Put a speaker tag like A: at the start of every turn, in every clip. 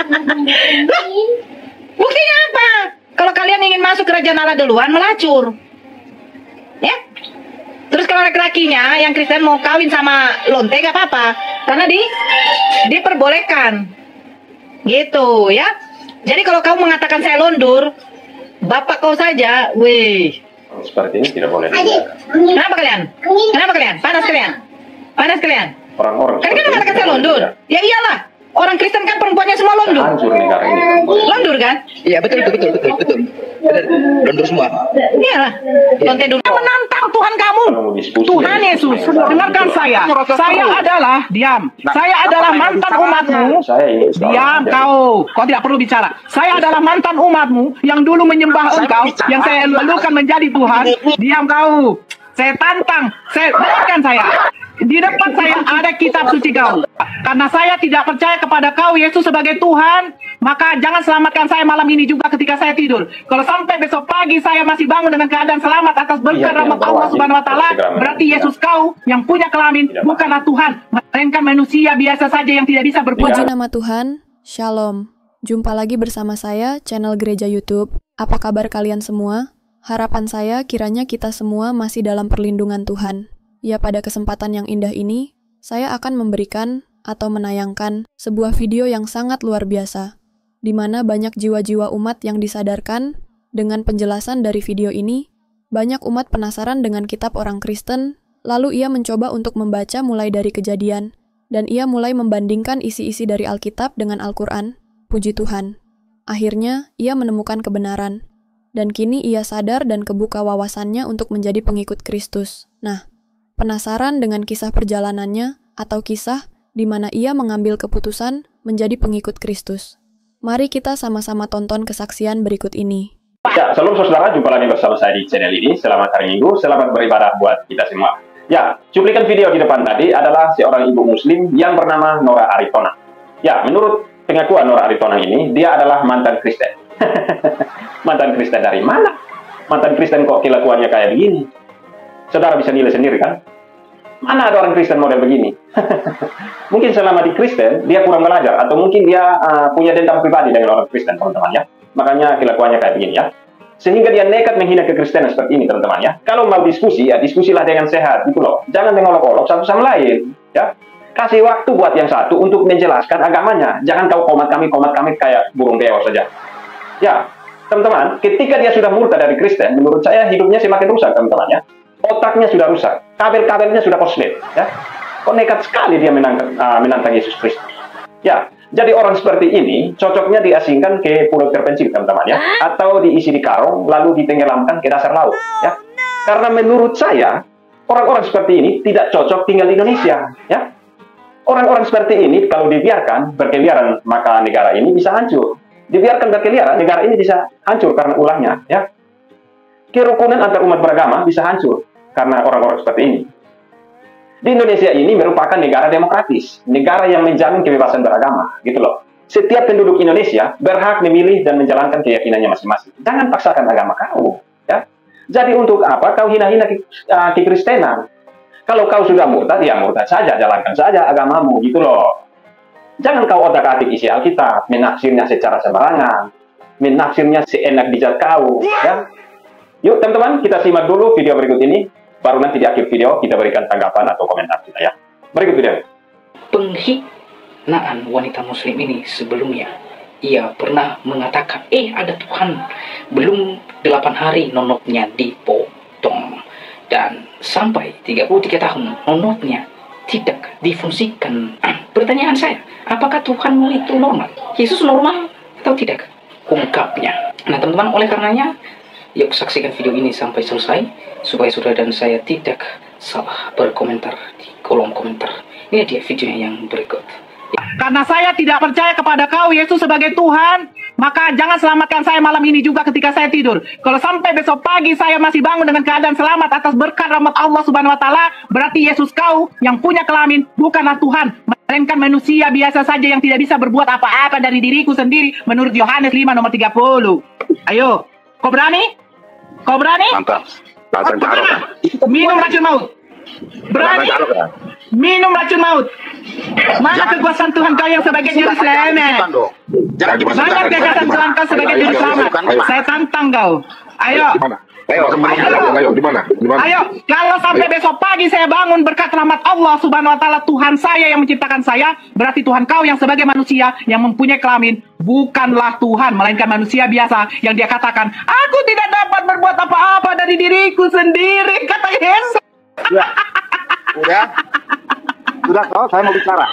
A: Loh, buktinya apa? Kalau kalian ingin masuk kerajaan Allah duluan, melacur. Ya? Terus kalau laki-lakinya yang Kristen mau kawin sama lonte gak apa-apa, karena diperbolehkan. Gitu ya. Jadi kalau kamu mengatakan saya londur, bapak kau saja, weh.
B: Seperti ini tidak boleh.
A: Kenapa kalian? Kenapa kalian? Panas kalian? Panas kalian?
B: Orang-orang
A: Kan kita mengatakan saya londur. Ya iyalah. Orang Kristen kan perempuannya semua londur.
B: hancur negara ini.
A: Londur kan?
C: Iya betul. Londur semua.
A: Iyalah. Lonte dulu.
D: Menantang Tuhan kamu. Tuhan Yesus, dengarkan saya. Saya adalah Saya adalah mantan umatmu. Diam kau. Kau tidak perlu bicara. Saya adalah mantan umatmu yang dulu menyembah engkau, yang saya lalukan menjadi Tuhan. Diam kau. Saya tantang. Dengarkan saya. Di depan saya ada kitab suci kau. Karena saya tidak percaya kepada kau Yesus sebagai Tuhan, maka jangan selamatkan saya malam ini juga ketika saya tidur. Kalau sampai besok pagi saya masih bangun dengan keadaan selamat atas berkat rahmat Allah Subhanahu wa taala, berarti Yesus kau yang punya kelamin bukanlah Tuhan, melainkan manusia biasa saja yang tidak bisa berbuat.
E: Puji nama Tuhan. Shalom. Jumpa lagi bersama saya, channel Gereja YouTube. Apa kabar kalian semua? Harapan saya kiranya kita semua masih dalam perlindungan Tuhan. Ya, pada kesempatan yang indah ini, saya akan memberikan atau menayangkan sebuah video yang sangat luar biasa, di mana banyak jiwa-jiwa umat yang disadarkan dengan penjelasan dari video ini. Banyak umat penasaran dengan kitab orang Kristen, lalu ia mencoba untuk membaca mulai dari Kejadian, dan ia mulai membandingkan isi-isi dari Alkitab dengan Al-Quran. Puji Tuhan. Akhirnya, ia menemukan kebenaran, dan kini ia sadar dan kebuka wawasannya untuk menjadi pengikut Kristus. Nah, penasaran dengan kisah perjalanannya atau kisah di mana ia mengambil keputusan menjadi pengikut Kristus. Mari kita sama-sama tonton kesaksian berikut ini.
B: Ya, salam saudara, jumpa lagi bersama saya di channel ini. Selamat hari Minggu, selamat beribadah buat kita semua. Ya, cuplikan video di depan tadi adalah seorang ibu muslim yang bernama Nora Aritona. Ya, menurut pengakuan Nora Aritona ini, dia adalah mantan Kristen. Mantan Kristen dari mana? Mantan Kristen kok kelakuannya kayak begini? Saudara bisa nilai sendiri kan? Mana ada orang Kristen model begini? Mungkin selama di Kristen, dia kurang belajar. Atau mungkin dia punya dendam pribadi dengan orang Kristen, teman-teman ya. Makanya kelakuannya kayak begini ya. Sehingga dia nekat menghina kekristenan seperti ini, teman-teman ya. Kalau mau diskusi, ya diskusilah dengan sehat. Gitu loh. Jangan mengolok-olok satu sama lain. Ya. Kasih waktu buat yang satu untuk menjelaskan agamanya. Jangan kau komat kami kayak burung beo saja. Ya, teman-teman, ketika dia sudah murtad dari Kristen, menurut saya hidupnya semakin rusak, teman-teman ya. Otaknya sudah rusak, kabel-kabelnya sudah korslet, ya. Kok nekat sekali dia menantang Yesus Kristus. Ya, jadi orang seperti ini cocoknya diasingkan ke pulau terpencil, teman-teman ya, atau diisi di karung lalu ditenggelamkan ke dasar laut, ya. Karena menurut saya orang-orang seperti ini tidak cocok tinggal di Indonesia, ya. Orang-orang seperti ini kalau dibiarkan berkeliaran maka negara ini bisa hancur. Dibiarkan berkeliaran negara ini bisa hancur karena ulahnya, ya. Kerukunan antar umat beragama bisa hancur karena orang-orang seperti ini. Di Indonesia ini merupakan negara demokratis, negara yang menjamin kebebasan beragama, gitu loh. Setiap penduduk Indonesia berhak memilih dan menjalankan keyakinannya masing-masing. Jangan paksakan agama kau, ya. Jadi untuk apa kau hina-hina kekristenan? Kalau kau sudah murtad, ya murtad saja, jalankan saja agamamu, gitu loh. Jangan kau otak-atik isi Alkitab, menafsirnya secara sembarangan, menafsirnya seenak bijak kau, ya. Yuk teman-teman, kita simak dulu video berikut ini. Baru nanti di akhir video kita berikan tanggapan atau komentar kita ya. Berikut video.
F: Penghinaan wanita muslim ini sebelumnya, ia pernah mengatakan, ada Tuhan. Belum 8 hari nonotnya dipotong. Dan sampai 33 tahun nonotnya tidak difungsikan. Pertanyaan saya, apakah Tuhanmu itu normal? Yesus normal atau tidak? Ungkapnya. Nah teman-teman, oleh karenanya, yuk saksikan video ini sampai selesai supaya saudara dan saya tidak salah berkomentar di kolom komentar. Ini dia videonya yang berikut.
D: Karena saya tidak percaya kepada kau Yesus sebagai Tuhan, maka jangan selamatkan saya malam ini juga ketika saya tidur. Kalau sampai besok pagi saya masih bangun dengan keadaan selamat atas berkat rahmat Allah Subhanahu wa taala, berarti Yesus kau yang punya kelamin bukanlah Tuhan, melainkan manusia biasa saja yang tidak bisa berbuat apa-apa dari diriku sendiri menurut Yohanes 5 nomor 30. Ayo, kau berani? Kau berani?
B: Mantap.
D: Minum racun maut. Berani minum racun maut. Mana kekuasaan Tuhan kau yang sebagai juru selamat? Mana kekuasaan Tuhan kau sebagai juru selamat? Saya tantang kau. Ayo.
G: Ayo, di mana?
D: Ayo, kalau sampai besok pagi saya bangun berkat rahmat Allah Subhanahu wa taala, Tuhan saya yang menciptakan saya, berarti Tuhan kau yang sebagai manusia yang mempunyai kelamin bukanlah Tuhan, melainkan manusia biasa yang dia katakan, "Aku tidak dapat berbuat apa-apa dari diriku sendiri," kata Yesus.
G: Sudah kau, saya mau bicara.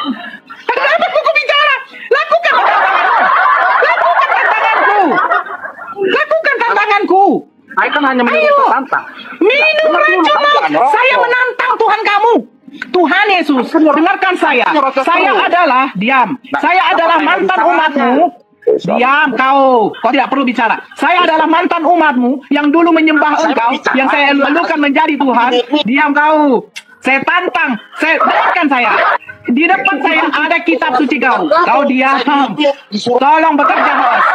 D: Kenapa kuku bicara? Lakukan tantanganku. Lakukan tantanganku.
G: Saya kan hanya menantang.
D: Minum racun maut. Saya menantang Tuhan kamu. Tuhan Yesus, dengarkan saya. Saya adalah, diam. Saya adalah mantan umatmu. Diam kau tidak perlu bicara. Saya adalah mantan umatmu yang dulu menyembah engkau, yang saya lalukan menjadi Tuhan. Diam kau. Saya tantang, dengarkan saya. Di depan saya ada kitab suci kau. Kau diam. Tolong bekerja, host.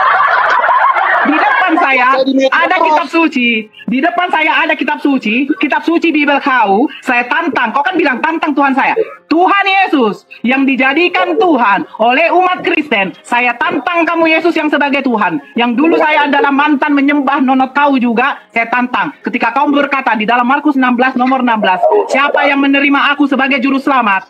D: Di depan saya ada kitab suci. Di depan saya ada kitab suci Bibel kau. Saya tantang. Kau kan bilang tantang Tuhan saya. Tuhan Yesus yang dijadikan Tuhan oleh umat Kristen. Saya tantang kamu Yesus yang sebagai Tuhan. Yang dulu saya adalah mantan menyembah nonot kau juga. Saya tantang. Ketika kau berkata di dalam Markus 16 nomor 16. Siapa yang menerima aku sebagai juru selamat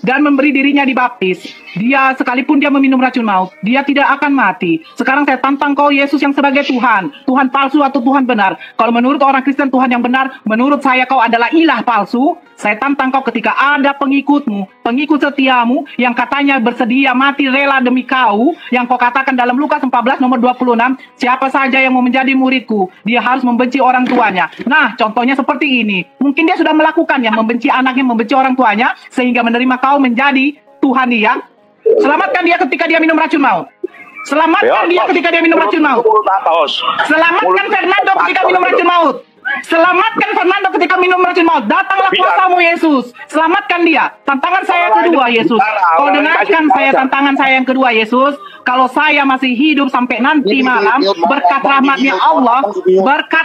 D: dan memberi dirinya dibaptis, dia sekalipun dia meminum racun maut, dia tidak akan mati. Sekarang saya tantang kau Yesus yang sebagai Tuhan. Tuhan palsu atau Tuhan benar? Kalau menurut orang Kristen Tuhan yang benar, menurut saya kau adalah ilah palsu. Saya tantang kau ketika ada pengikutmu, pengikut setiamu yang katanya bersedia mati rela demi kau, yang kau katakan dalam Lukas 14 nomor 26, siapa saja yang mau menjadi muridku, dia harus membenci orang tuanya. Nah, contohnya seperti ini. Mungkin dia sudah melakukannya, membenci anaknya, membenci orang tuanya, sehingga menerima kau menjadi Tuhan dia. Selamatkan dia ketika dia minum racun maut. Selamatkan dia ketika dia minum racun maut. Selamatkan Fernando ketika minum racun maut. Selamatkan Fernando ketika minum racun maut. Datanglah kuasamu Yesus. Selamatkan dia. Tantangan saya kedua Yesus. Kau dengarkan saya tantangan saya yang kedua Yesus. Kalau saya masih hidup sampai nanti malam, berkat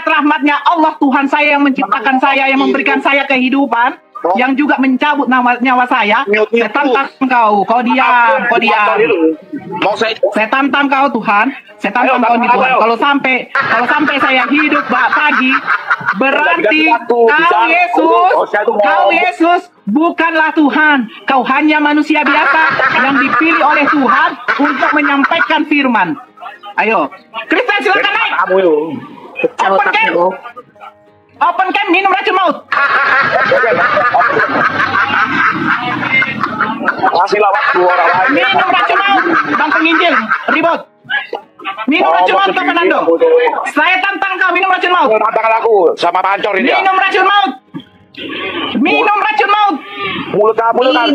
D: rahmatnya Allah Tuhan saya yang menciptakan saya, yang memberikan saya kehidupan, yang juga mencabut nyawa saya tantang kau diam. Saya tantang kau Tuhan, saya tantang kau nih Tuhan. Kalau sampai saya hidup pagi, berarti kau Yesus bukanlah Tuhan. Kau hanya manusia biasa yang dipilih oleh Tuhan untuk menyampaikan firman. Ayo, Kristen silakan naik. Open camp, minum racun maut.
G: Kasihlah waktu orang lain.
D: Minum racun maut, bang penginjil, ribut. Minum racun maut, Kak Fernando. Saya tantang kau minum racun maut.
G: Tantangan aku sama pancor ini.
D: Minum racun maut. Minum racun maut.
G: Mulut kamu kan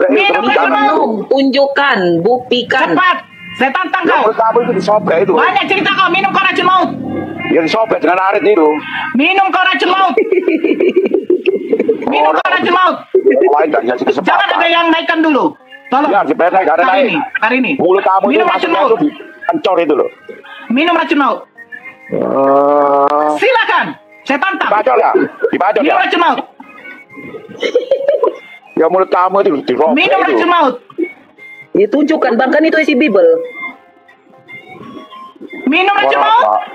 D: minum racun maut.
H: Tunjukkan, buktikan.
D: Cepat, saya tantang kau.
G: Mulut kamu itu disobek itu.
D: Banyak cerita kau, minum kau racun maut.
G: Yang disobek dengan arit itu.
D: Minum kau racun maut. Minum kau racun maut. Jangan ada yang naikkan dulu. Tolong.
G: Ya,
D: hari ini.
G: Mulut kamu
D: minum racun maut.
G: Pancor itu loh.
D: Minum racun maut. Silakan. Saya tantang.
G: Dibacol ya? Dibacol ya?
D: Minum racun maut.
G: Ya mulut kamu itu dirobek.
D: Minum racun maut.
H: Ditunjukkan, bang, kan itu isi Bible.
D: Minum racun maut.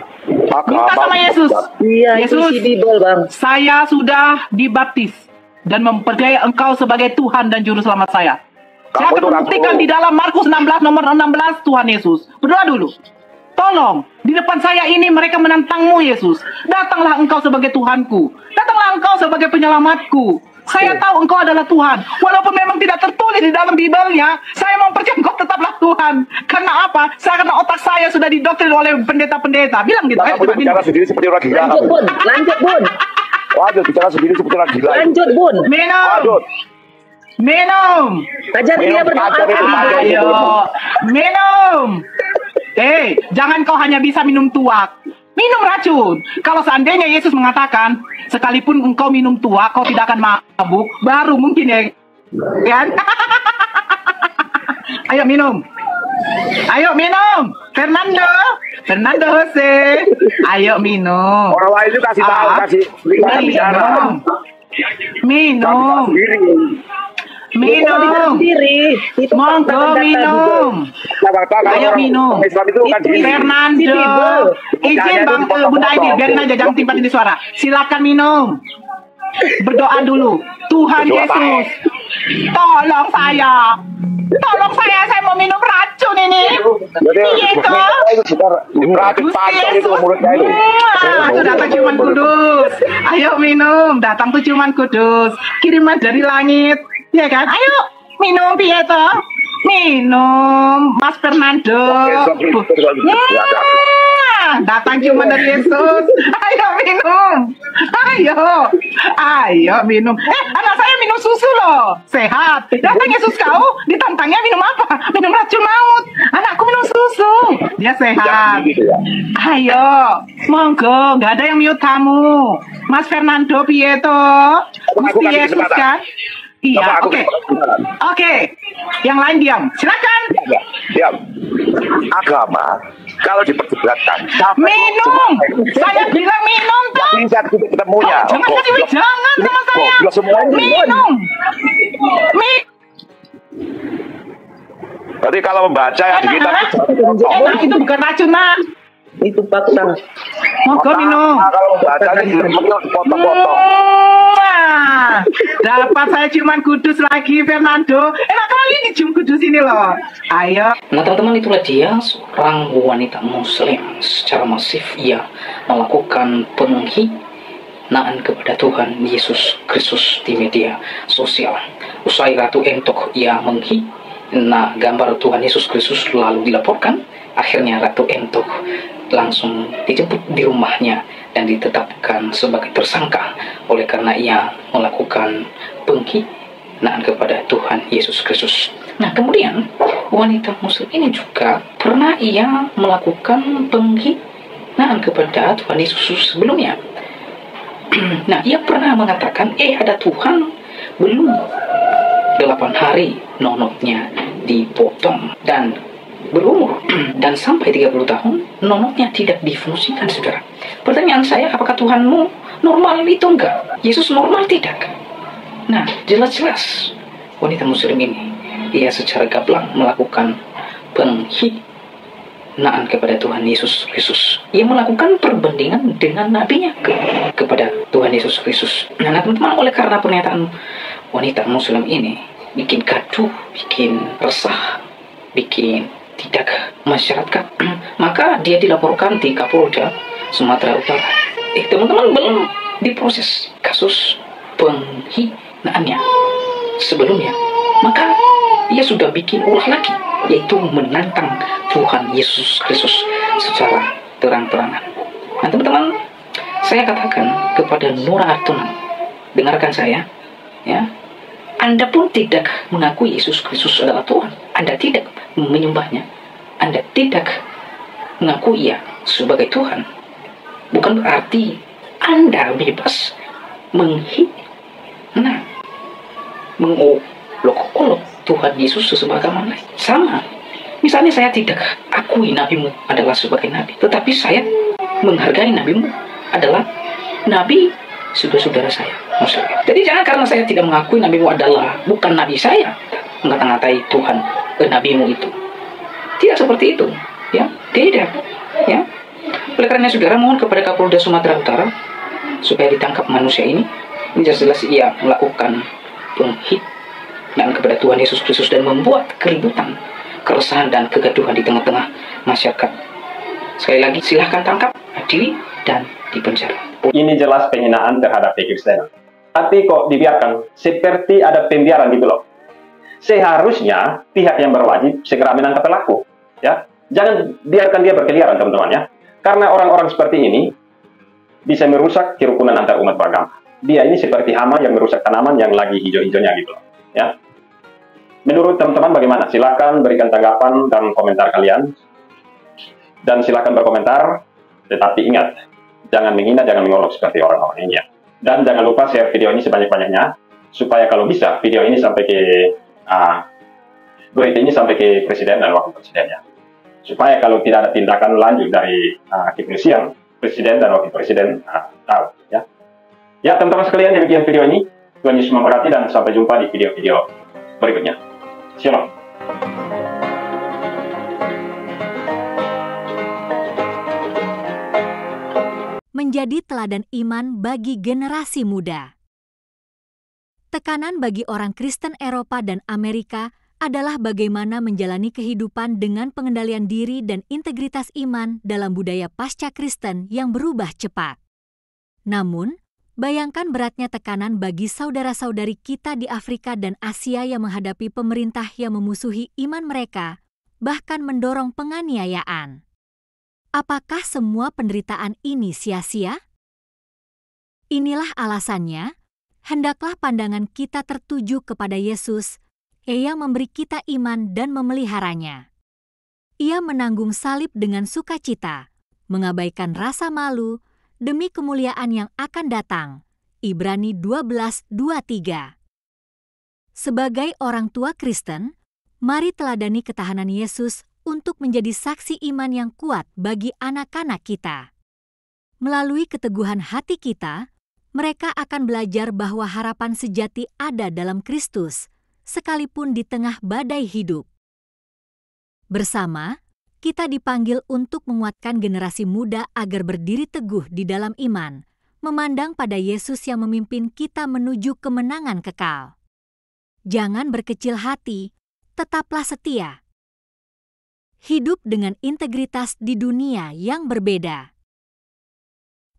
D: Minta sama Yesus.
H: Iya,
D: Yesus,
H: itu isi Bible, bang.
D: Saya sudah dibaptis dan mempercayai Engkau sebagai Tuhan dan Juru Selamat saya. Saya akan membuktikan di dalam Markus 16 nomor 16 Tuhan Yesus. Berdoa dulu. Tolong, di depan saya ini mereka menantangmu Yesus. Datanglah Engkau sebagai Tuhanku. Datanglah Engkau sebagai penyelamatku. Saya tahu Engkau adalah Tuhan. Walaupun memang tidak tertulis di dalam Bibelnya, saya mempercayai Engkau tetaplah Tuhan. Karena apa? Karena otak saya sudah didoktrin oleh pendeta-pendeta. Bilang gitu.
G: Ayo, bicara sendiri seperti orang gila.
H: Lanjut, Bun. Lanjut, Bun.
G: Waduh, bicara sendiri seperti orang gila.
H: Lanjut, Bun.
D: Minum.
G: Lanjut.
D: Minum.
H: Ajari dia berdoa.
D: Ayo. Minum. Jangan kau hanya bisa minum tuak. Minum racun. Kalau seandainya Yesus mengatakan, sekalipun engkau minum tuak, kau tidak akan mabuk, baru mungkin ya. Kan? Ayo minum. Ayo minum. Fernando Jose. Ayo minum.
G: Orang lain itu kasih tahu, kasih bicara.
D: Minum. Minum.
H: Sendiri. Itu
D: Monggo minum. Ayo minum. Fernando. Izin Bang Bunda Aidil, biarin aja jangan tiba-tiba suara. Silakan minum. Berdoa dulu. Tuhan Yesus, tolong saya. Tolong saya mau minum racun ini. Iya toh? Itu datang ciuman kudus. Ayo minum, datang tuh ciuman kudus. Kiriman dari langit. Ya kan? Ayo minum piye toh? Minum, Mas Fernando. Datang ciuman dari Yesus. Ayo minum. Ayo minum. Anak saya minum susu loh. Sehat. Datang Yesus kau, ditantangnya minum apa? Minum racun maut. Anakku minum susu. Dia sehat. Ayo, monggo. Nggak ada yang mute kamu. Mas Fernando piye toh? Gusti Yesus kan? Iya, oke. Yang lain diam. Silakan.
G: Diam. Agama kalau diperdebatkan
D: minum. Saya bilang minum toh.
G: Bisa ketemunya.
D: Jangan sama saya. Minum.
G: Berarti kalau membaca yang di kita
D: itu bukan racun, Nak.
H: Itu fakta.
D: Monggo minum.
G: Kalau membaca ini potong-potong.
D: Dapat saya ciuman kudus lagi, Fernando. Enak kali dicium kudus ini loh. Ayo.
F: Nah teman-teman, itulah dia seorang wanita muslim. Secara masif ia melakukan penghinaan kepada Tuhan Yesus Kristus di media sosial. Usai Ratu Entok ia menghina gambar Tuhan Yesus Kristus lalu dilaporkan. Akhirnya Ratu Entok langsung dijemput di rumahnya dan ditetapkan sebagai tersangka oleh karena ia melakukan penghinaan kepada Tuhan Yesus Kristus. Nah kemudian wanita muslim ini juga pernah ia melakukan penghinaan kepada Tuhan Yesus sebelumnya. Nah ia pernah mengatakan ada Tuhan, belum 8 hari nonotnya dipotong dan berumur dan sampai 30 tahun nonotnya tidak difungsikan, saudara. Pertanyaan saya, apakah Tuhanmu normal itu enggak? Yesus normal tidak? Nah, jelas-jelas wanita muslim ini ia secara gamblang melakukan penghinaan kepada Tuhan Yesus Kristus. Ia melakukan perbandingan dengan nabinya kepada Tuhan Yesus Kristus. Nah, teman-teman, oleh karena pernyataan wanita muslim ini bikin gaduh, bikin resah, bikin tidak masyarakat, maka dia dilaporkan di Kapolda Sumatera Utara. Teman-teman, belum diproses kasus penghinaannya sebelumnya, maka ia sudah bikin ulah lagi, yaitu menantang Tuhan Yesus Kristus secara terang-terangan. Nah teman-teman, saya katakan kepada Nora Artonan, dengarkan saya ya, Anda pun tidak mengakui Yesus Kristus adalah Tuhan, Anda tidak menyembahnya, Anda tidak mengakui Ia sebagai Tuhan, bukan berarti Anda bebas menghina, mengolok-olok Tuhan Yesus sebagaimana lain. Sama, misalnya saya tidak akui nabimu adalah sebagai nabi, tetapi saya menghargai nabimu adalah nabi saudara-saudara saya Muslim. Jadi jangan karena saya tidak mengakui nabimu adalah bukan nabi saya, ngata-ngatai Tuhan nabimu itu. Tidak seperti itu, ya, tidak, ya. Oleh karena saudara, mohon kepada Kapolda Sumatera Utara supaya ditangkap manusia ini. Ini jelas-jelas ia melakukan penghinaan kepada Tuhan Yesus Kristus dan membuat keributan, keresahan dan kegaduhan di tengah-tengah masyarakat. Sekali lagi, silahkan tangkap, adili, dan dipenjara.
B: Ini jelas penghinaan terhadap Kristen. Tapi kok dibiarkan seperti ada pembiaran gitu loh. Seharusnya pihak yang berwajib segera menangkap pelaku, ya. Jangan biarkan dia berkeliaran, teman-teman, ya. Karena orang-orang seperti ini bisa merusak kerukunan antar umat beragama. Dia ini seperti hama yang merusak tanaman yang lagi hijau-hijaunya gitu loh, ya. Menurut teman-teman bagaimana? Silakan berikan tanggapan dan komentar kalian. Dan silakan berkomentar, tetapi ingat, jangan menghina, jangan mengolok seperti orang-orang ini, ya. Dan jangan lupa share video ini sebanyak-banyaknya, supaya kalau bisa video ini sampai ke berita ini sampai ke presiden dan wakil presiden, ya. Supaya kalau tidak ada tindakan lanjut dari kepolisian, presiden dan wakil presiden tahu, ya. Ya, teman-teman sekalian, demikian video ini. Tuhan Yesus memberkati dan sampai jumpa di video-video berikutnya. Shalom.
I: Menjadi teladan iman bagi generasi muda. Tekanan bagi orang Kristen Eropa dan Amerika adalah bagaimana menjalani kehidupan dengan pengendalian diri dan integritas iman dalam budaya pasca Kristen yang berubah cepat. Namun, bayangkan beratnya tekanan bagi saudara-saudari kita di Afrika dan Asia yang menghadapi pemerintah yang memusuhi iman mereka, bahkan mendorong penganiayaan. Apakah semua penderitaan ini sia-sia? Inilah alasannya, hendaklah pandangan kita tertuju kepada Yesus, yang memberi kita iman dan memeliharanya. Ia menanggung salib dengan sukacita, mengabaikan rasa malu, demi kemuliaan yang akan datang. Ibrani 12:23. Sebagai orang tua Kristen, mari teladani ketahanan Yesus untuk menjadi saksi iman yang kuat bagi anak-anak kita. Melalui keteguhan hati kita, mereka akan belajar bahwa harapan sejati ada dalam Kristus, sekalipun di tengah badai hidup. Bersama, kita dipanggil untuk menguatkan generasi muda agar berdiri teguh di dalam iman, memandang pada Yesus yang memimpin kita menuju kemenangan kekal. Jangan berkecil hati, tetaplah setia. Hidup dengan integritas di dunia yang berbeda.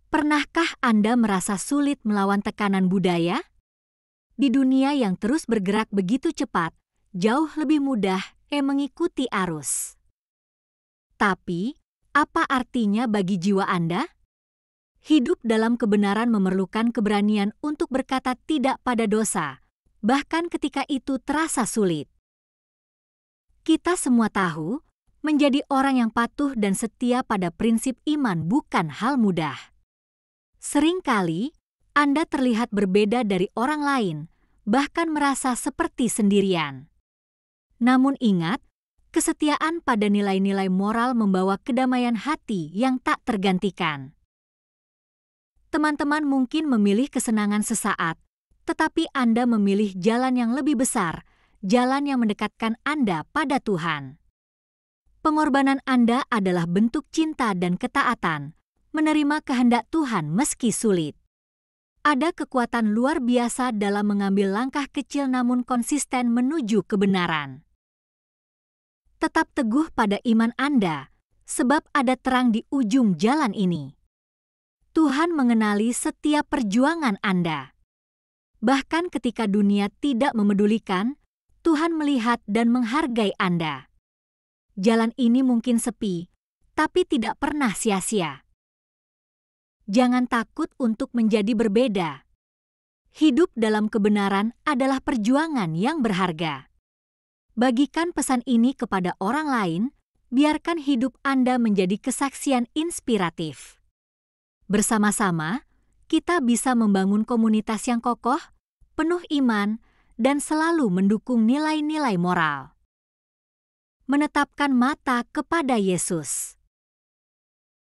I: Pernahkah Anda merasa sulit melawan tekanan budaya? Di dunia yang terus bergerak begitu cepat, jauh lebih mudah mengikuti arus. Tapi, apa artinya bagi jiwa Anda? Hidup dalam kebenaran memerlukan keberanian untuk berkata tidak pada dosa, bahkan ketika itu terasa sulit. Kita semua tahu, menjadi orang yang patuh dan setia pada prinsip iman bukan hal mudah. Seringkali, Anda terlihat berbeda dari orang lain, bahkan merasa seperti sendirian. Namun ingat, kesetiaan pada nilai-nilai moral membawa kedamaian hati yang tak tergantikan. Teman-teman mungkin memilih kesenangan sesaat, tetapi Anda memilih jalan yang lebih besar, jalan yang mendekatkan Anda pada Tuhan. Pengorbanan Anda adalah bentuk cinta dan ketaatan, menerima kehendak Tuhan meski sulit. Ada kekuatan luar biasa dalam mengambil langkah kecil namun konsisten menuju kebenaran. Tetap teguh pada iman Anda, sebab ada terang di ujung jalan ini. Tuhan mengenali setiap perjuangan Anda. Bahkan ketika dunia tidak memedulikan, Tuhan melihat dan menghargai Anda. Jalan ini mungkin sepi, tapi tidak pernah sia-sia. Jangan takut untuk menjadi berbeda. Hidup dalam kebenaran adalah perjuangan yang berharga. Bagikan pesan ini kepada orang lain, biarkan hidup Anda menjadi kesaksian inspiratif. Bersama-sama, kita bisa membangun komunitas yang kokoh, penuh iman, dan selalu mendukung nilai-nilai moral. Menetapkan mata kepada Yesus.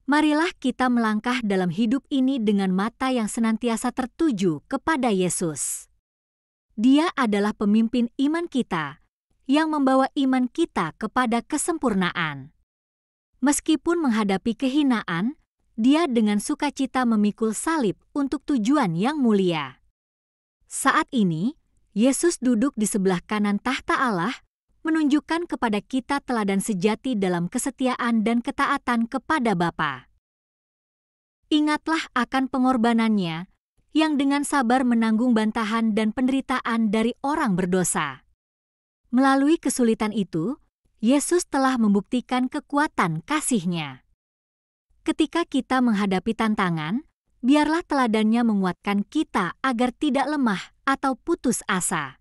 I: Marilah kita melangkah dalam hidup ini dengan mata yang senantiasa tertuju kepada Yesus. Dia adalah pemimpin iman kita, yang membawa iman kita kepada kesempurnaan. Meskipun menghadapi kehinaan, Dia dengan sukacita memikul salib untuk tujuan yang mulia. Saat ini, Yesus duduk di sebelah kanan tahta Allah, menunjukkan kepada kita teladan sejati dalam kesetiaan dan ketaatan kepada Bapa. Ingatlah akan pengorbanannya, yang dengan sabar menanggung bantahan dan penderitaan dari orang berdosa. Melalui kesulitan itu, Yesus telah membuktikan kekuatan kasih-Nya. Ketika kita menghadapi tantangan, biarlah teladannya menguatkan kita agar tidak lemah atau putus asa.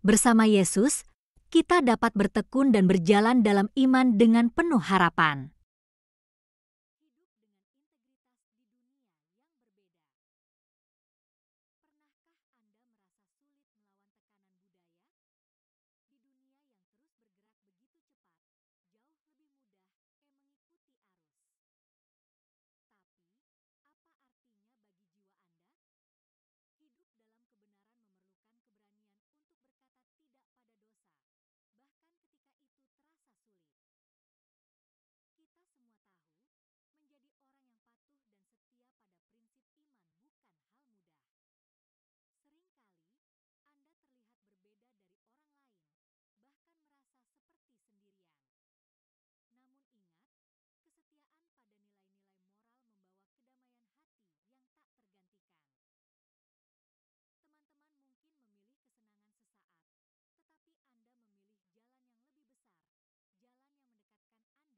I: Bersama Yesus, kita dapat bertekun dan berjalan dalam iman dengan penuh harapan. Kita semua tahu, menjadi orang yang patuh dan setia pada prinsip iman bukan hal mudah. Seringkali, Anda terlihat berbeda dari orang lain, bahkan merasa seperti sendirian. Namun ingat, kesetiaan pada nilai-nilai moral membawa kedamaian hati yang tak tergantikan. Teman-teman mungkin memilih kesenangan sesaat, tetapi Anda memilih jalan yang lebih besar, jalan yang mendekatkan Anda pada Tuhan. Pengorbanan Anda adalah bentuk cinta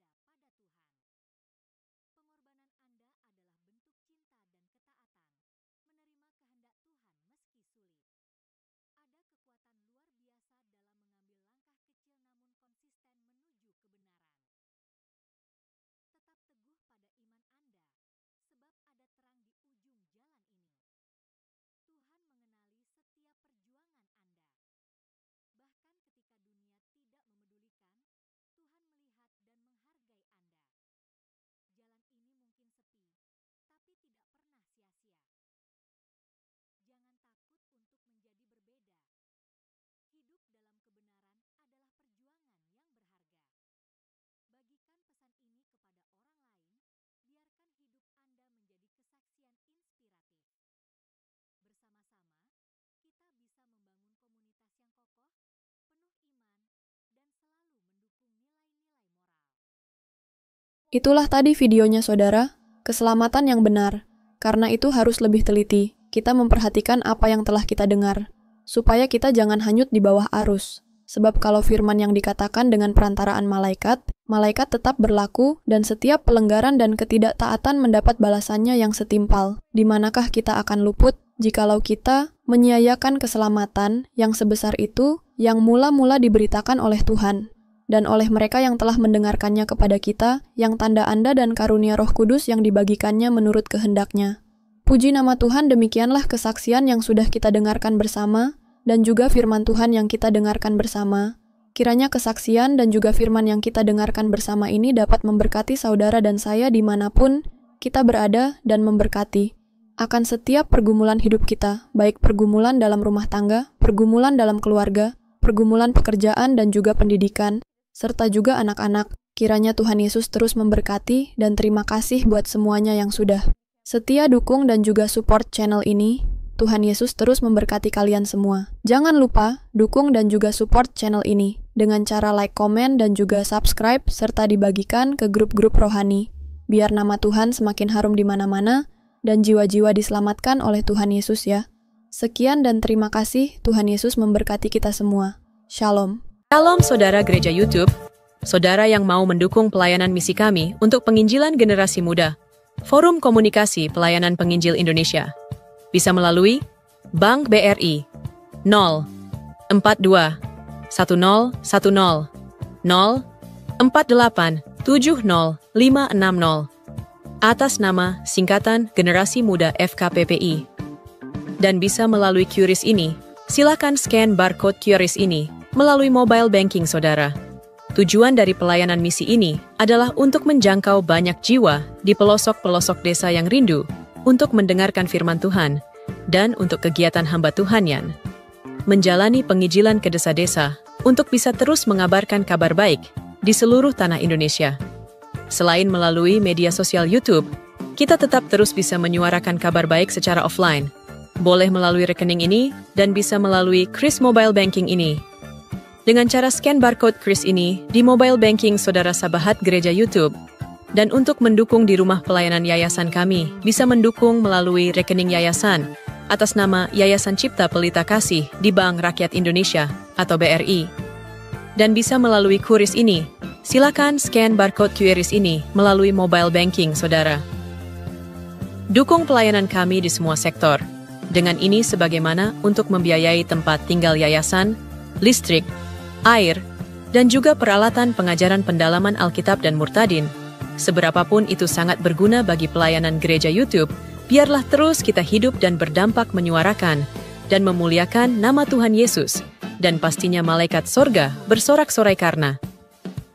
I: dan ketaatan, menerima kehendak Tuhan meski sulit. Ada kekuatan luar biasa dalam mengambil langkah kecil namun konsisten menuju kebenaran. Tetap teguh pada iman Anda, sebab ada terang di ujung jalan ini. Tuhan mengenali setiap perjuangan Anda. Bahkan ketika dunia tidak memedulikan, Tuhan melihat dan menghargai Anda. Jalan ini mungkin sepi, tapi tidak pernah sia-sia. Jangan takut untuk menjadi berbeda. Hidup dalam kebenaran adalah perjuangan yang berharga. Bagikan pesan ini kepada orang lain, biarkan hidup Anda menjadi kesaksian inspiratif. Bersama-sama, kita bisa membangun komunitas yang kokoh, penuh iman, dan selalu mendukung nilai-nilai moral.
E: Itulah tadi videonya saudara, keselamatan yang benar. Karena itu harus lebih teliti, kita memperhatikan apa yang telah kita dengar, supaya kita jangan hanyut di bawah arus. Sebab kalau firman yang dikatakan dengan perantaraan malaikat, malaikat tetap berlaku dan setiap pelanggaran dan ketidaktaatan mendapat balasannya yang setimpal. Di manakah kita akan luput jikalau kita menyia-nyiakan keselamatan yang sebesar itu yang mula-mula diberitakan oleh Tuhan dan oleh mereka yang telah mendengarkannya kepada kita, yang tanda Anda dan karunia Roh Kudus yang dibagikannya menurut kehendaknya. Puji nama Tuhan, demikianlah kesaksian yang sudah kita dengarkan bersama, dan juga firman Tuhan yang kita dengarkan bersama. Kiranya kesaksian dan juga firman yang kita dengarkan bersama ini dapat memberkati saudara dan saya dimanapun kita berada dan memberkati akan setiap pergumulan hidup kita, baik pergumulan dalam rumah tangga, pergumulan dalam keluarga, pergumulan pekerjaan dan juga pendidikan, serta juga anak-anak. Kiranya Tuhan Yesus terus memberkati dan terima kasih buat semuanya yang sudah setia dukung dan juga support channel ini. Tuhan Yesus terus memberkati kalian semua. Jangan lupa dukung dan juga support channel ini dengan cara like, komen, dan juga subscribe serta dibagikan ke grup-grup rohani. Biar nama Tuhan semakin harum di mana-mana dan jiwa-jiwa diselamatkan oleh Tuhan Yesus ya. Sekian dan terima kasih. Tuhan Yesus memberkati kita semua. Shalom.
J: Shalom saudara gereja YouTube, saudara yang mau mendukung pelayanan misi kami untuk penginjilan generasi muda, Forum Komunikasi Pelayanan Penginjil Indonesia. Bisa melalui Bank BRI 042 1010 048 70 560 atas nama singkatan Generasi Muda FKPPI. Dan bisa melalui QRIS ini, silakan scan barcode QRIS ini melalui mobile banking saudara. Tujuan dari pelayanan misi ini adalah untuk menjangkau banyak jiwa di pelosok-pelosok desa yang rindu untuk mendengarkan firman Tuhan, dan untuk kegiatan hamba Tuhan yang menjalani penginjilan ke desa-desa untuk bisa terus mengabarkan kabar baik di seluruh tanah Indonesia. Selain melalui media sosial YouTube, kita tetap terus bisa menyuarakan kabar baik secara offline. Boleh melalui rekening ini dan bisa melalui QRIS Mobile Banking ini. Dengan cara scan barcode QRIS ini di mobile banking saudara sahabat gereja YouTube. Dan untuk mendukung di rumah pelayanan yayasan kami, bisa mendukung melalui rekening yayasan atas nama Yayasan Cipta Pelita Kasih di Bank Rakyat Indonesia atau BRI. Dan bisa melalui QRIS ini, silakan scan barcode QRIS ini melalui mobile banking saudara. Dukung pelayanan kami di semua sektor. Dengan ini sebagaimana untuk membiayai tempat tinggal yayasan, listrik, air, dan juga peralatan pengajaran pendalaman Alkitab dan Murtadin. Seberapapun itu sangat berguna bagi pelayanan gereja YouTube, biarlah terus kita hidup dan berdampak menyuarakan dan memuliakan nama Tuhan Yesus, dan pastinya malaikat sorga bersorak-sorai karena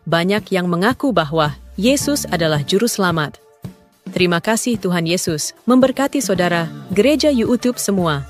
J: banyak yang mengaku bahwa Yesus adalah Juru Selamat. Terima kasih Tuhan Yesus, memberkati saudara, gereja YouTube semua.